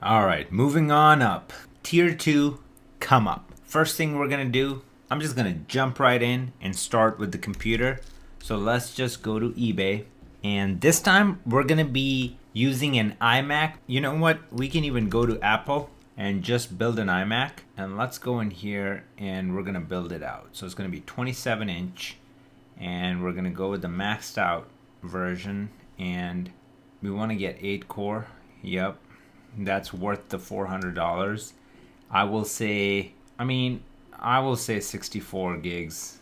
All right, moving on up. Tier 2, Comeup. First thing we're going to do, I'm just going to jump right in and start with the computer. So let's just go to eBay. And this time we're going to be using an iMac. You know what? We can even go to Apple and just build an iMac. And let's go in here and we're going to build it out. So it's going to be 27 inch. And we're going to go with the maxed out version. And we want to get 8 core. Yep. That's worth the $400. I will say 64 gigs.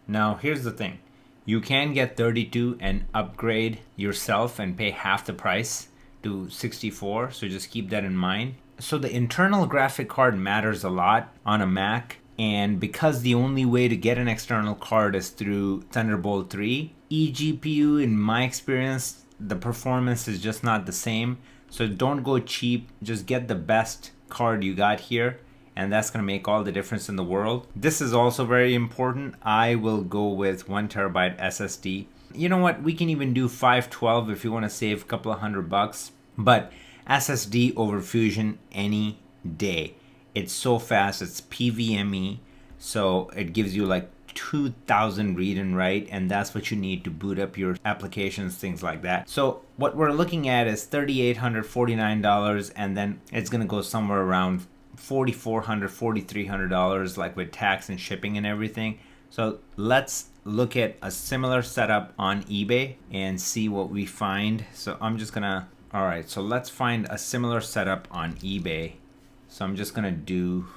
Now, here's the thing. You can get 32 and upgrade yourself and pay half the price to 64, so just keep that in mind. So the internal graphic card matters a lot on a Mac, and because the only way to get an external card is through Thunderbolt 3, eGPU, in my experience, the performance is just not the same. So don't go cheap, just get the best card you got here, and that's going to make all the difference in the world. This is also very important. I will go with 1TB SSD. You know what, we can even do 512 if you want to save a couple of $100, but SSD over Fusion any day. It's so fast, it's PVMe, so it gives you like 2000 read and write, and that's what you need to boot up your applications, things like that. So what we're looking at is $3,849, and then it's going to go somewhere around $4,400, $4,300, like with tax and shipping and everything. So let's look at a similar setup on eBay and see what we find. So I'm just gonna, all right, so let's find a similar setup on eBay. So I'm just gonna do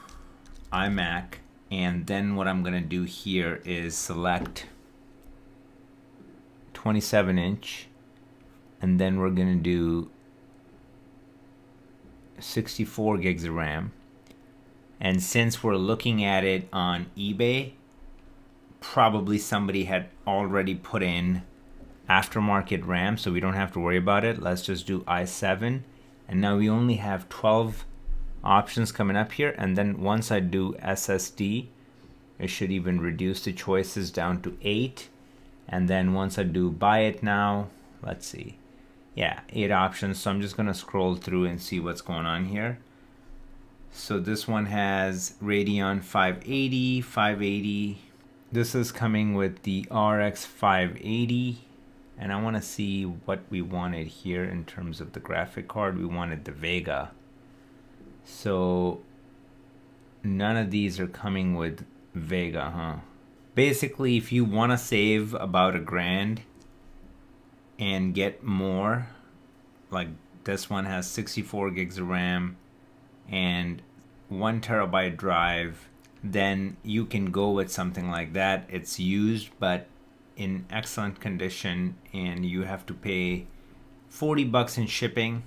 iMac. And then what I'm going to do here is select 27 inch. And then we're going to do 64 gigs of RAM. And since we're looking at it on eBay, probably somebody had already put in aftermarket RAM, so we don't have to worry about it. Let's just do i7. And now we only have 12 options coming up here, and then once I do SSD, it should even reduce the choices down to 8. And then once I do buy it now, let's see, yeah, 8 options. So I'm just gonna scroll through and see what's going on here. So this one has Radeon 580. This is coming with the RX 580, and I want to see what we wanted here in terms of the graphic card. We wanted the Vega. So none of these are coming with Vega, huh? Basically, if you want to save about $1,000 and get more, like this one has 64 gigs of RAM and 1TB drive, then you can go with something like that. It's used but in excellent condition, and you have to pay $40 in shipping,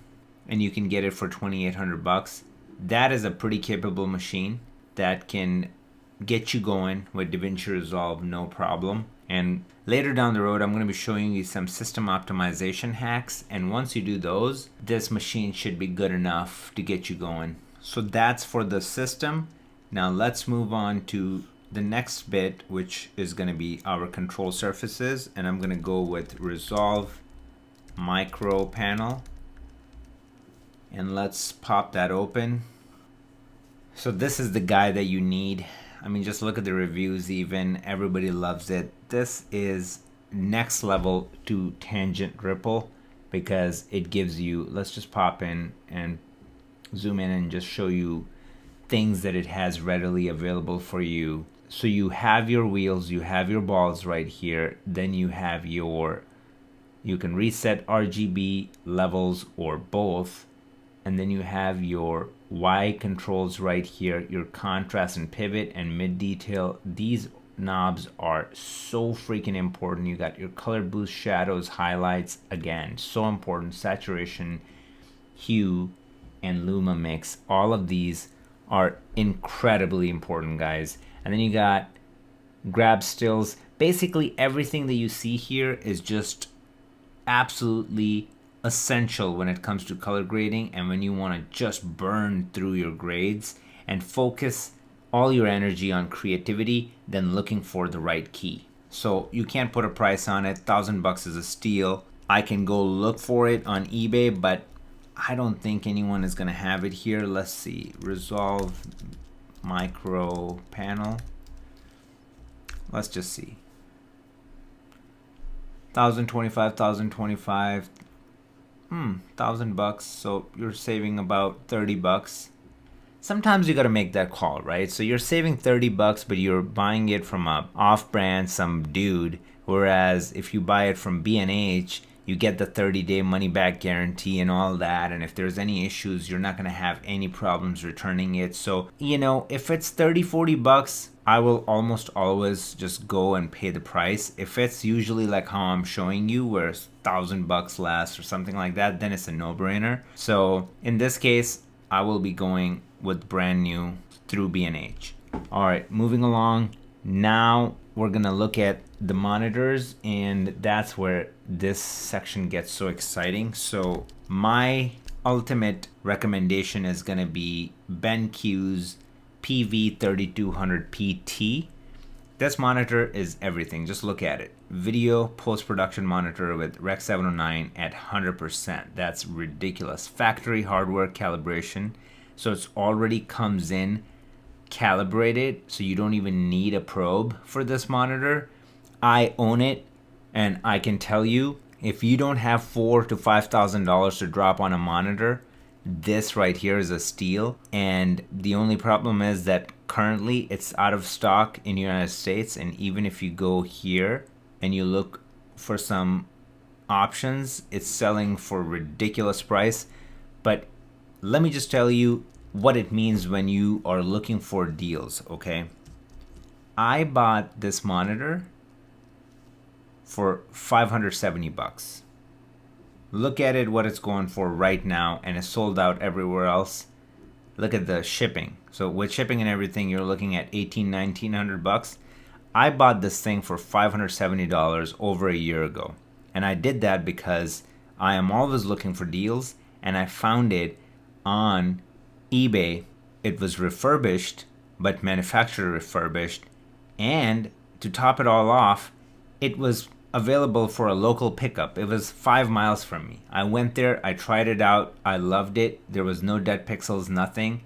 and you can get it for $2,800. That is a pretty capable machine that can get you going with DaVinci Resolve, no problem. And later down the road, I'm going to be showing you some system optimization hacks. And once you do those, this machine should be good enough to get you going. So that's for the system. Now let's move on to the next bit, which is going to be our control surfaces. And I'm going to go with Resolve Micro Panel. And let's pop that open. So this is the guy that you need. I mean, just look at the reviews even. Everybody loves it. This is next level to tangent ripple because it gives you, let's just pop in and zoom in and just show you things that it has readily available for you. So you have your wheels, you have your balls right here. Then you have you can reset RGB levels or both. And then you have your Y controls right here, your contrast and pivot and mid detail. These knobs are so freaking important. You got your color boost, shadows, highlights, again, so important. Saturation, hue, and luma mix. All of these are incredibly important, guys. And then you got grab stills. Basically everything that you see here is just absolutely essential when it comes to color grading, and when you want to just burn through your grades and focus all your energy on creativity than looking for the right key. So you can't put a price on it. $1,000 is a steal. I can go look for it on eBay, but I don't think anyone is going to have it here. Let's see. Resolve micro panel. Let's just see. 1,025, 1,025. $1,000. So you're saving about 30 bucks. Sometimes you got to make that call, right? So you're saving 30 bucks, but you're buying it from a off-brand, some dude. Whereas if you buy it from B&H, you get the 30-day money-back guarantee and all that. And if there's any issues, you're not going to have any problems returning it. So, you know, if it's 30, 40 bucks, I will almost always just go and pay the price. If it's usually like how I'm showing you, where it's $1,000 less or something like that, then it's a no-brainer. So in this case, I will be going with brand new through B&H. All right, moving along. Now we're gonna look at the monitors, and that's where this section gets so exciting. So my ultimate recommendation is gonna be BenQ's PV3200 PT. This monitor is everything. Just look at it. Video post-production monitor with Rec 709 at 100%. That's ridiculous. Factory hardware calibration. So it's already comes in calibrated, so you don't even need a probe for this monitor. I own it, and I can tell you, if you don't have $4,000 to $5,000 to drop on a monitor, this right here is a steal. And the only problem is that currently it's out of stock in the United States. And even if you go here and you look for some options, it's selling for a ridiculous price. But let me just tell you what it means when you are looking for deals, okay? I bought this monitor for 570 bucks. Look at it, what it's going for right now, and it's sold out everywhere else. Look at the shipping. So with shipping and everything, you're looking at 1,900 bucks. I bought this thing for $570 over a year ago. And I did that because I am always looking for deals, and I found it on eBay. It was refurbished, but manufacturer refurbished. And to top it all off, it was available for a local pickup. It was 5 miles from me. I went there, I tried it out, I loved it. There was no dead pixels, nothing.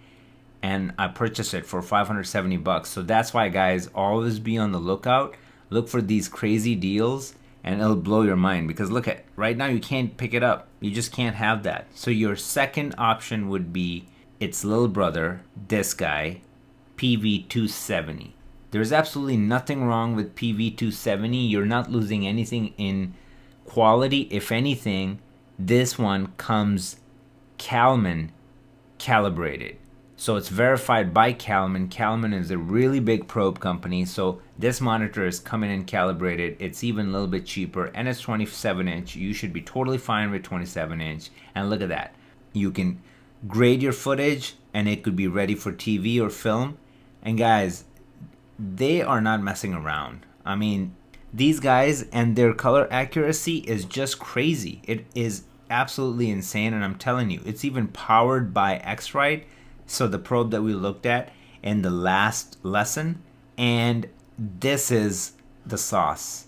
And I purchased it for 570 bucks. So that's why, guys, always be on the lookout. Look for these crazy deals, and it'll blow your mind. Because look at, right now you can't pick it up. You just can't have that. So your second option would be its little brother, this guy, PV270. There's absolutely nothing wrong with PV270. You're not losing anything in quality. If anything, this one comes Calman calibrated. So it's verified by Calman. Calman is a really big probe company. So this monitor is coming in calibrated. It's even a little bit cheaper, and it's 27 inch. You should be totally fine with 27 inch. And look at that. You can grade your footage, and it could be ready for TV or film. And guys, they are not messing around. I mean, these guys and their color accuracy is just crazy. It is absolutely insane, and I'm telling you, it's even powered by X-Rite, so the probe that we looked at in the last lesson, and this is the sauce.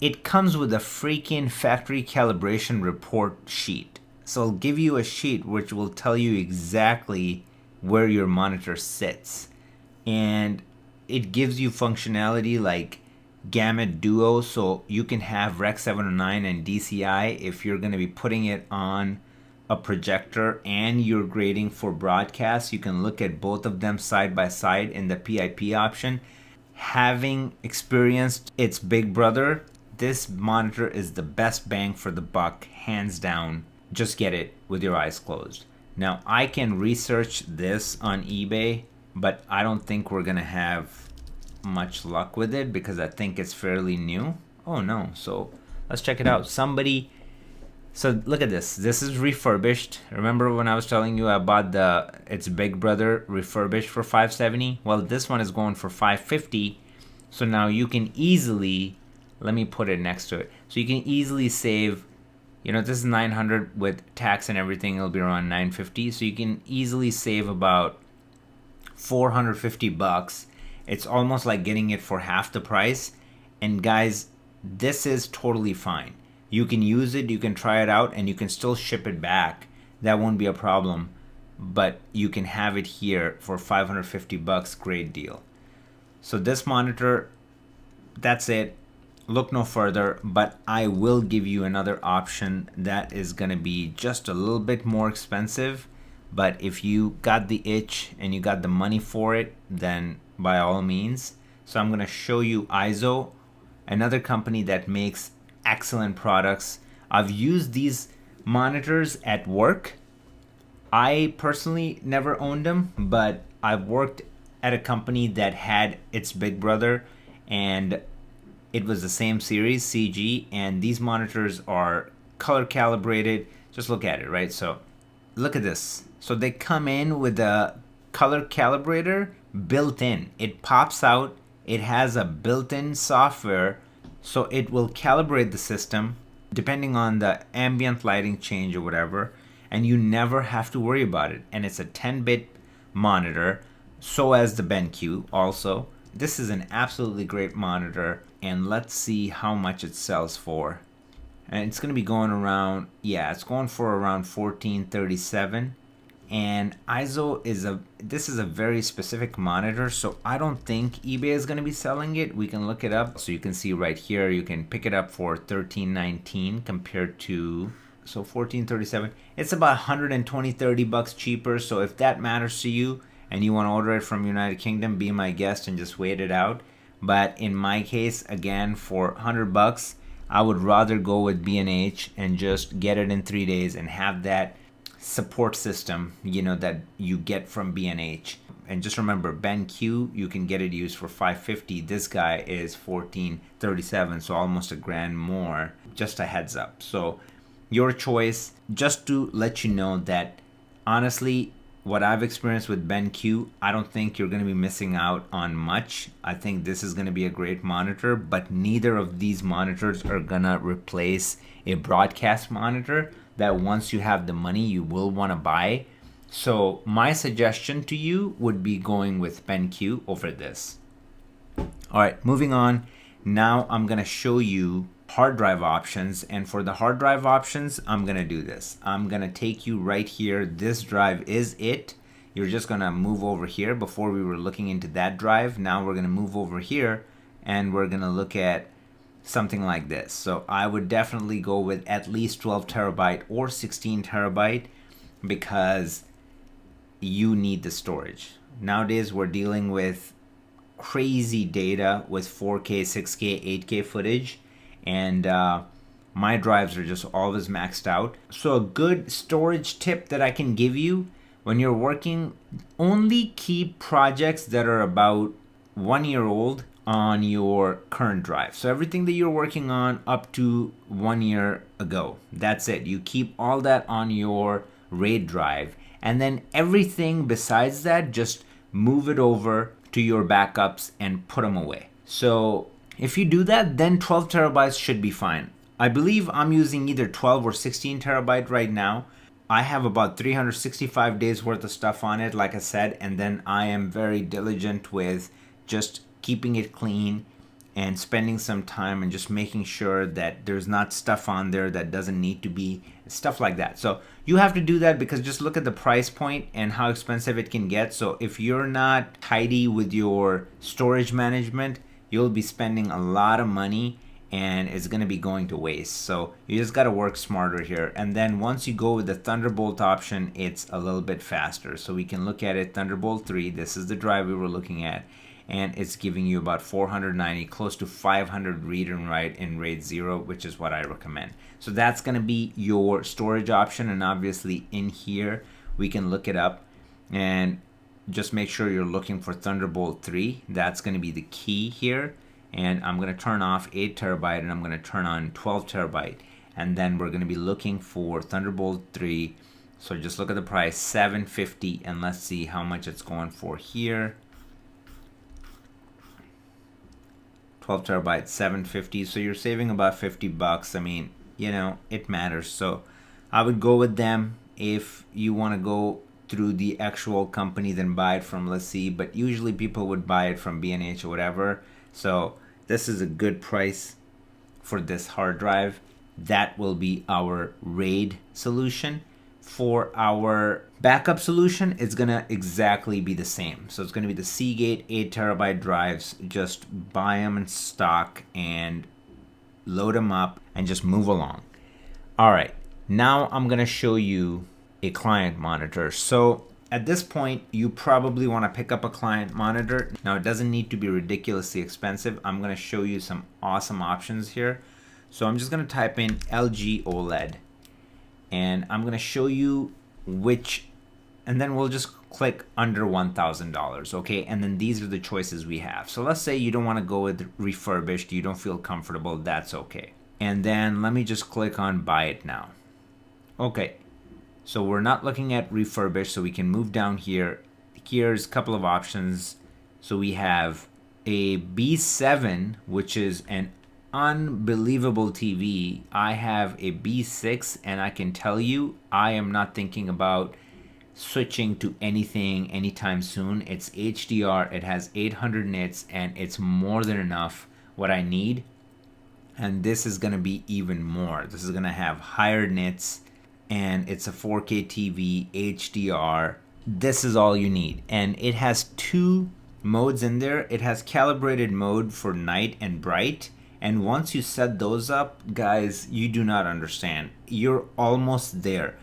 It comes with a freaking factory calibration report sheet. So I'll give you a sheet which will tell you exactly where your monitor sits. And it gives you functionality like Gamut Duo, so you can have Rec 709 and DCI if you're going to be putting it on a projector and you're grading for broadcast. You can look at both of them side by side in the PIP option. Having experienced its big brother, this monitor is the best bang for the buck, hands down. Just get it with your eyes closed. Now, I can research this on eBay, but I don't think we're gonna have much luck with it because I think it's fairly new. Oh no, so let's check it out. So look at this. This is refurbished. Remember when I was telling you I bought its big brother refurbished for $570? Well, this one is going for $550. So now you can easily, let me put it next to it. So you can easily save, you know, this is $900 with tax and everything. It'll be around $950. So you can easily save about $450. It's almost like getting it for half the price. And guys, this is totally fine. You can use it, you can try it out, and you can still ship it back. that won't be a problem. But you can have it here for $550. Great deal. So this monitor, that's it. Look no further, but I will give you another option that is going to be just a little bit more expensive. But if you got the itch and you got the money for it, then by all means. So I'm going to show you ISO, another company that makes excellent products. I've used these monitors at work. I personally never owned them, but I've worked at a company that had its big brother, and it was the same series, CG, and these monitors are color calibrated. Just look at it, right? So look at this. So they come in with a color calibrator built in. It pops out. It has a built-in software, so it will calibrate the system depending on the ambient lighting change or whatever, and you never have to worry about it. And it's a 10-bit monitor, so as the BenQ also. This is an absolutely great monitor, and let's see how much it sells for. And it's going to be going around, yeah, it's going for around $1437. And ISO is this is a very specific monitor, so I don't think eBay is going to be selling it. We can look it up. So you can see right here, you can pick it up for $1319 compared to, so $1437. It's about $120-$130 cheaper. So if that matters to you and you want to order it from United Kingdom, be my guest and just wait it out. But in my case, again, for $100, I would rather go with B&H and just get it in 3 days and have that support system, you know, that you get from B&H. And just remember, BenQ, you can get it used for $550. This guy is $1437, so almost $1,000 more. Just a heads up. So your choice. Just to let you know that honestly, what I've experienced with BenQ, I don't think you're going to be missing out on much. I think this is going to be a great monitor, but neither of these monitors are going to replace a broadcast monitor that once you have the money, you will want to buy. So my suggestion to you would be going with BenQ over this. All right, moving on. Now I'm going to show you hard drive options, and for the hard drive options, I'm gonna do this. I'm gonna take you right here. This drive is it. You're just gonna move over here. Before we were looking into that drive, now we're gonna move over here and we're gonna look at something like this. So I would definitely go with at least 12 terabyte or 16 terabyte because you need the storage. Nowadays we're dealing with crazy data with 4K, 6K, 8K footage, and my drives are just always maxed out. So a good storage tip that I can give you when you're working, only keep projects that are about 1 year old on your current drive. So everything that you're working on up to 1 year ago, that's it. You keep all that on your RAID drive, and then everything besides that, just move it over to your backups and put them away. So if you do that, then 12 terabytes should be fine. I believe I'm using either 12 or 16 terabyte right now. I have about 365 days worth of stuff on it, like I said, and then I am very diligent with just keeping it clean and spending some time and just making sure that there's not stuff on there that doesn't need to be, stuff like that. So you have to do that because just look at the price point and how expensive it can get. So if you're not tidy with your storage management, you'll be spending a lot of money and it's going to be going to waste. So you just got to work smarter here. And then once you go with the Thunderbolt option, it's a little bit faster. So we can look at it, Thunderbolt 3. This is the drive we were looking at, and it's giving you about 490, close to 500 read and write in RAID 0, which is what I recommend. So that's going to be your storage option, and obviously in here we can look it up and just make sure you're looking for Thunderbolt 3. That's going to be the key here. And I'm going to turn off 8 terabyte and I'm going to turn on 12 terabyte. And then we're going to be looking for Thunderbolt 3. So just look at the price, $750, and let's see how much it's going for here. 12 terabyte, $750. So you're saving about $50. I mean, you know, it matters. So I would go with them. If you want to go through the actual company, then buy it from LaCie, but usually people would buy it from B&H or whatever. So this is a good price for this hard drive. That will be our RAID solution. For our backup solution, it's gonna exactly be the same. So it's gonna be the Seagate 8 terabyte drives. Just buy them in stock and load them up and just move along. All right, now I'm gonna show you a client monitor. So at this point, you probably wanna pick up a client monitor. Now it doesn't need to be ridiculously expensive. I'm gonna show you some awesome options here. So I'm just gonna type in LG OLED and I'm gonna show you which, and then we'll just click under $1,000, okay? And then these are the choices we have. So let's say you don't wanna go with refurbished, you don't feel comfortable, that's okay. And then let me just click on buy it now. Okay, so we're not looking at refurbished, so we can move down here. Here's a couple of options. So we have a B7, which is an unbelievable TV. I have a B6 and I can tell you I am not thinking about switching to anything anytime soon. It's HDR, it has 800 nits and it's more than enough what I need. And this is gonna be even more. This is gonna have higher nits and it's a 4K TV, HDR. This is all you need. And it has two modes in there. It has calibrated mode for night and bright. And once you set those up, guys, you do not understand. You're almost there.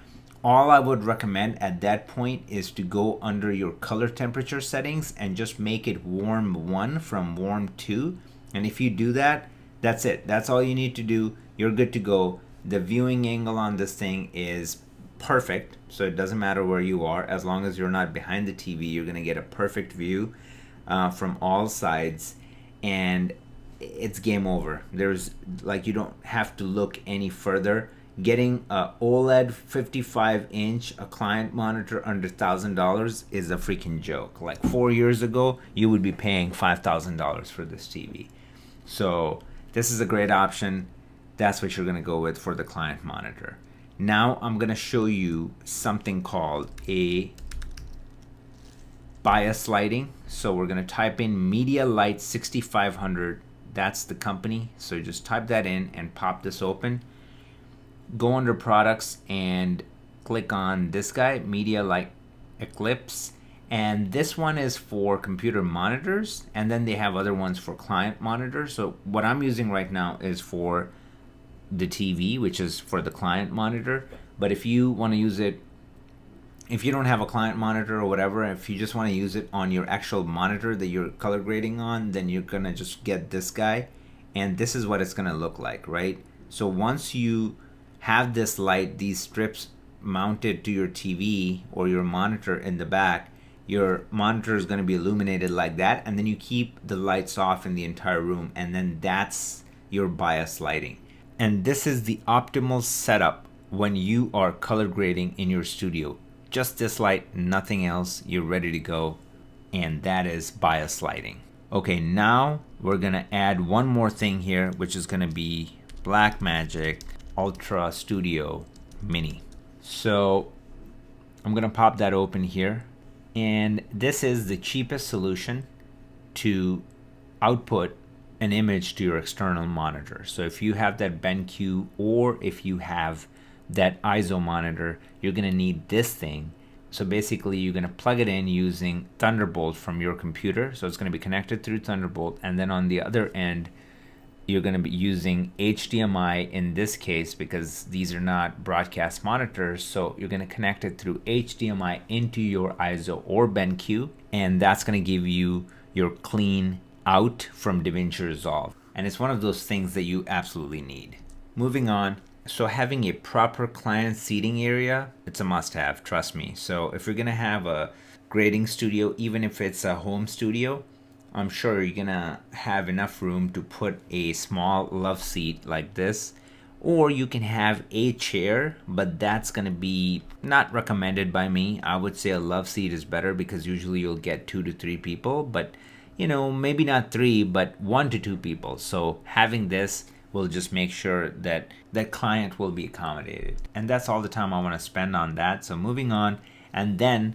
All I would recommend at that point is to go under your color temperature settings and just make it warm 1 from warm 2. And if you do that, that's it. That's all you need to do. You're good to go. The viewing angle on this thing is perfect. So it doesn't matter where you are. As long as you're not behind the TV, you're going to get a perfect view from all sides. And it's game over. There's like, you don't have to look any further. Getting a OLED 55-inch a client monitor under $1,000 is a freaking joke. Like 4 years ago, you would be paying $5,000 for this TV. So this is a great option. That's what you're gonna go with for the client monitor. Now I'm gonna show you something called a bias lighting. So we're gonna type in Media Light 6500. That's the company. So just type that in and pop this open. Go under products and click on this guy, Media Light Eclipse. And this one is for computer monitors. And then they have other ones for client monitors. So what I'm using right now is for the TV, which is for the client monitor. But if you want to use it, if you don't have a client monitor or whatever, if you just want to use it on your actual monitor that you're color grading on, then you're gonna just get this guy, and this is what it's gonna look like, right? So once you have this light, these strips mounted to your TV or your monitor in the back, your monitor is gonna be illuminated like that, and then you keep the lights off in the entire room, and then that's your bias lighting. And this is the optimal setup when you are color grading in your studio. Just this light, nothing else, you're ready to go. And that is bias lighting. Okay, now we're gonna add one more thing here, which is gonna be Blackmagic Ultra Studio Mini. So I'm gonna pop that open here. And this is the cheapest solution to output an image to your external monitor. So if you have that BenQ or if you have that ISO monitor, you're gonna need this thing. So basically you're gonna plug it in using Thunderbolt from your computer. So it's gonna be connected through Thunderbolt, and then on the other end, you're gonna be using HDMI in this case because these are not broadcast monitors. So you're gonna connect it through HDMI into your ISO or BenQ, and that's gonna give you your clean out from DaVinci Resolve. And it's one of those things that you absolutely need. Moving on. So having a proper client seating area, it's a must-have, trust me. So if you're gonna have a grading studio, even if it's a home studio, I'm sure you're gonna have enough room to put a small love seat like this, or you can have a chair, but that's gonna be not recommended by me. I would say a love seat is better because usually you'll get 2 to 3 people, but you know, maybe not 3, but 1 to 2 people. So having this will just make sure that that client will be accommodated. And that's all the time I want to spend on that. So moving on, and then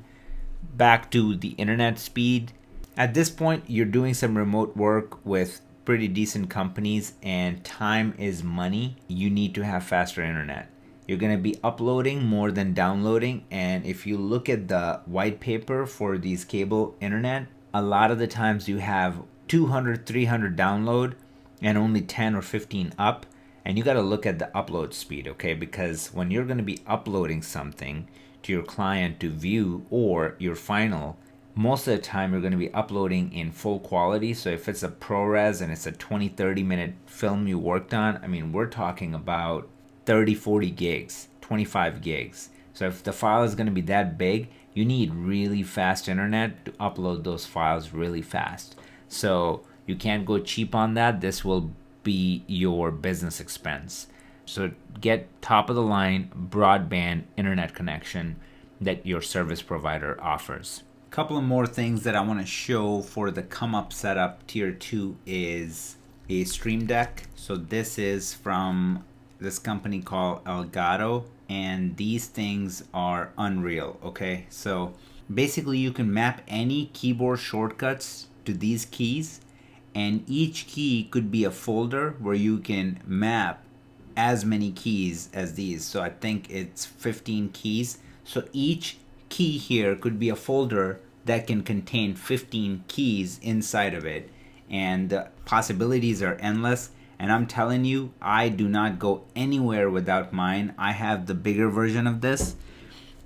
back to the internet speed. At this point, you're doing some remote work with pretty decent companies, and time is money. You need to have faster internet. you're going to be uploading more than downloading. And if you look at the white paper for these cable internet, a lot of the times you have 200, 300 download and only 10 or 15 up. And you got to look at the upload speed, okay? Because when you're going to be uploading something to your client to view or your final, most of the time you're going to be uploading in full quality. So if it's a ProRes and it's a 20-30 minute film you worked on, I mean, we're talking about 30-40 gigs, 25 gigs. So if the file is going to be that big, you need really fast internet to upload those files really fast. So you can't go cheap on that. This will be your business expense. So get top of the line broadband internet connection that your service provider offers. A couple of more things that I want to show for the Comeup setup tier 2 is a Stream Deck. So this is from this company called Elgato, and these things are unreal, okay? So basically you can map any keyboard shortcuts to these keys, and each key could be a folder where you can map as many keys as these. So I think it's 15 keys. So each key here could be a folder that can contain 15 keys inside of it, and the possibilities are endless. And I'm telling you, I do not go anywhere without mine. I have the bigger version of this,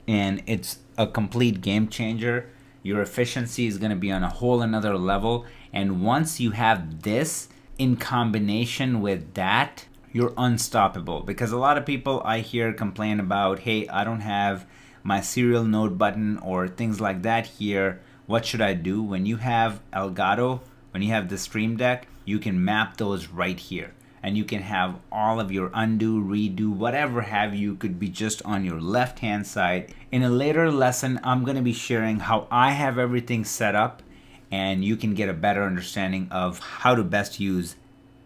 and it's a complete game changer. Your efficiency is going to be on a whole another level, and once you have this in combination with that, you're unstoppable. Because a lot of people I hear complain about, hey, I don't have my serial node button or things like that here. What should I do? When you have Elgato, when you have the Stream Deck, you can map those right here. And you can have all of your undo, redo, whatever have you could be just on your left hand side. In a later lesson, I'm going to be sharing how I have everything set up, and you can get a better understanding of how to best use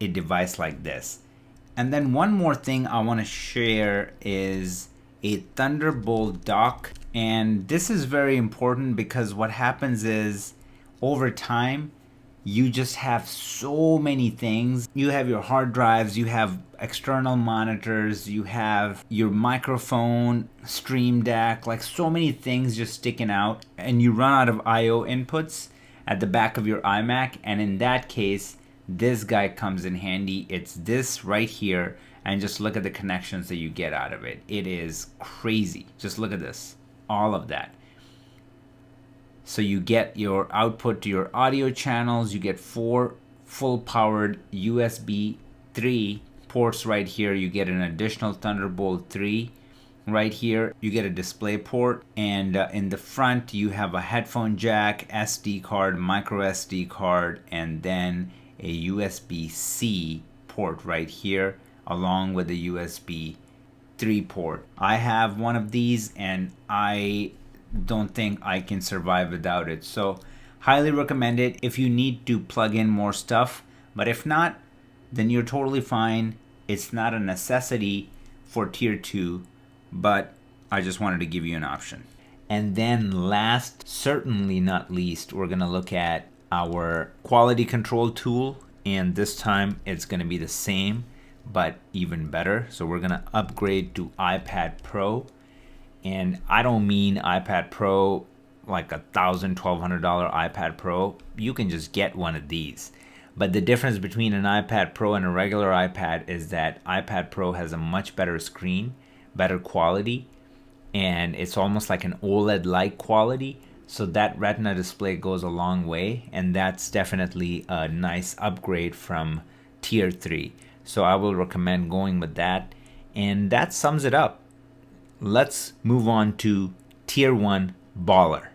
a device like this. And then one more thing I want to share is a Thunderbolt dock. And this is very important because what happens is over time, you just have so many things. You have your hard drives, you have external monitors, you have your microphone, Stream Deck, like so many things just sticking out, and you run out of IO inputs at the back of your iMac. And in that case, this guy comes in handy. It's this right here, and just look at the connections that you get out of it. It is crazy. Just look at this, all of that. So you get your output to your audio channels. You get 4 full powered USB 3 ports right here. You get an additional Thunderbolt 3 right here. You get a display port, and in the front you have a headphone jack, SD card, micro SD card, and then a USB-C port right here along with the USB 3 port. I have one of these, and I don't think I can survive without it. So highly recommend it if you need to plug in more stuff, but if not, then you're totally fine. It's not a necessity for tier 2, but I just wanted to give you an option. And then last, certainly not least, we're going to look at our quality control tool, and this time it's going to be the same but even better. So we're going to upgrade to iPad Pro. And I don't mean iPad Pro like $1,000, $1,200 iPad Pro. You can just get one of these. But the difference between an iPad Pro and a regular iPad is that iPad Pro has a much better screen, better quality, and it's almost like an OLED-like quality. So that Retina display goes a long way, and that's definitely a nice upgrade from tier 3. So I will recommend going with that. And that sums it up. Let's move on to tier 1 baller.